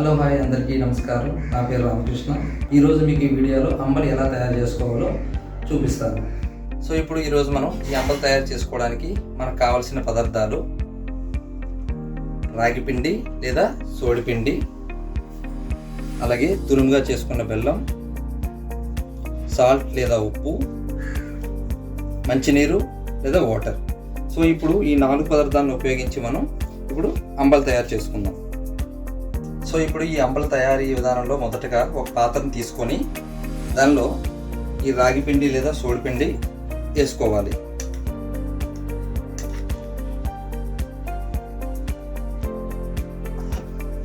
Hello hi అందరికీ నమస్కారం. నా పేరు రామకృష్ణ. ఈరోజు మీకు ఈ వీడియోలో అంబలి ఎలా తయారు చేసుకోవాలో చూపిస్తాను. సో ఇప్పుడు ఈరోజు మనం ఈ అంబలి తయారు చేసుకోవడానికి మనకు కావాల్సిన పదార్థాలు రాగి పిండి లేదా సోడి పిండి, అలాగే తురుముగా చేసుకున్న బెల్లం, సాల్ట్ లేదా ఉప్పు, మంచినీరు లేదా వాటర్. సో ఇప్పుడు ఈ 4 పదార్థాలను ఉపయోగించి మనం ఇప్పుడు అంబలి తయారు చేసుకుందాం. సో ఇప్పుడు ఈ అంబలి తయారీ విధానంలో మొదటగా ఒక పాత్రను తీసుకొని దానిలో ఈ రాగి పిండి లేదా సోడి పిండి వేసుకోవాలి.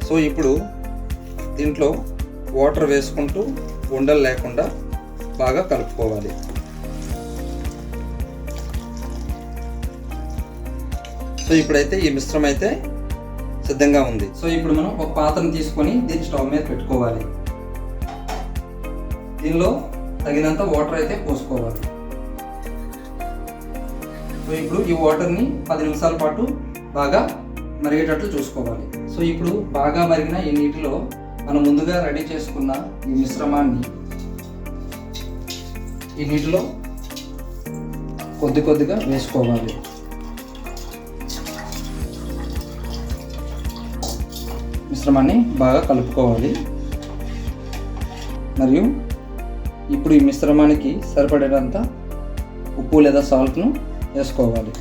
సో ఇప్పుడు దీంట్లో వాటర్ వేసుకుంటూ ఉండలు లేకుండా బాగా కలుపుకోవాలి. సో ఇప్పుడైతే ఈ మిశ్రమం అయితే సిద్ధంగా ఉంది. సో ఇప్పుడు మనం ఒక పాత్రను తీసుకొని దీన్ని స్టవ్ మీద పెట్టుకోవాలి. దీనిలో తగినంత వాటర్ అయితే పోసుకోవాలి. సో ఇప్పుడు ఈ వాటర్ని 10 నిమిషాల పాటు బాగా మరిగేటట్లు చూసుకోవాలి. సో ఇప్పుడు బాగా మరిగిన ఈ నీటిలో మనం ముందుగా రెడీ చేసుకున్న ఈ మిశ్రమాన్ని ఈ నీటిలో కొద్దిగా వేసుకోవాలి. మిశ్రమాన్ని బాగా కలుపుకోవాలి. మరియు ఇప్పుడు ఈ మిశ్రమానికి సరిపడేటంత ఉప్పు లేదా సాల్ట్ను వేసుకోవాలి.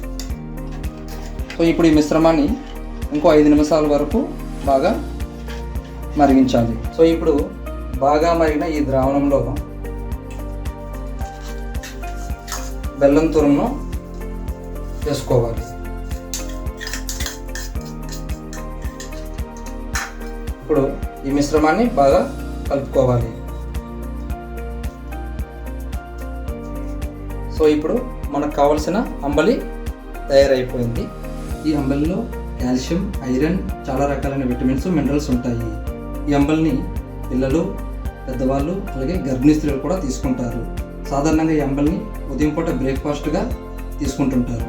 సో ఇప్పుడు ఈ మిశ్రమాన్ని ఇంకో 5 నిమిషాల వరకు బాగా మరిగించాలి. సో ఇప్పుడు బాగా మరిగిన ఈ ద్రావణంలో బెల్లం తురుమును వేసుకోవాలి. ఇప్పుడు ఈ మిశ్రమాన్ని బాగా కలుపుకోవాలి. సో ఇప్పుడు మనకు కావలసిన అంబలి తయారైపోయింది. ఈ అంబలిలో కాల్షియం, ఐరన్, చాలా రకాలైన విటమిన్స్, మినరల్స్ ఉంటాయి. ఈ అంబలిని పిల్లలు, పెద్దవాళ్ళు, అలాగే గర్భిణీ స్త్రీలు కూడా తీసుకుంటారు. సాధారణంగా ఈ అంబలిని ఉదయం పూట బ్రేక్ఫాస్ట్గా తీసుకుంటుంటారు.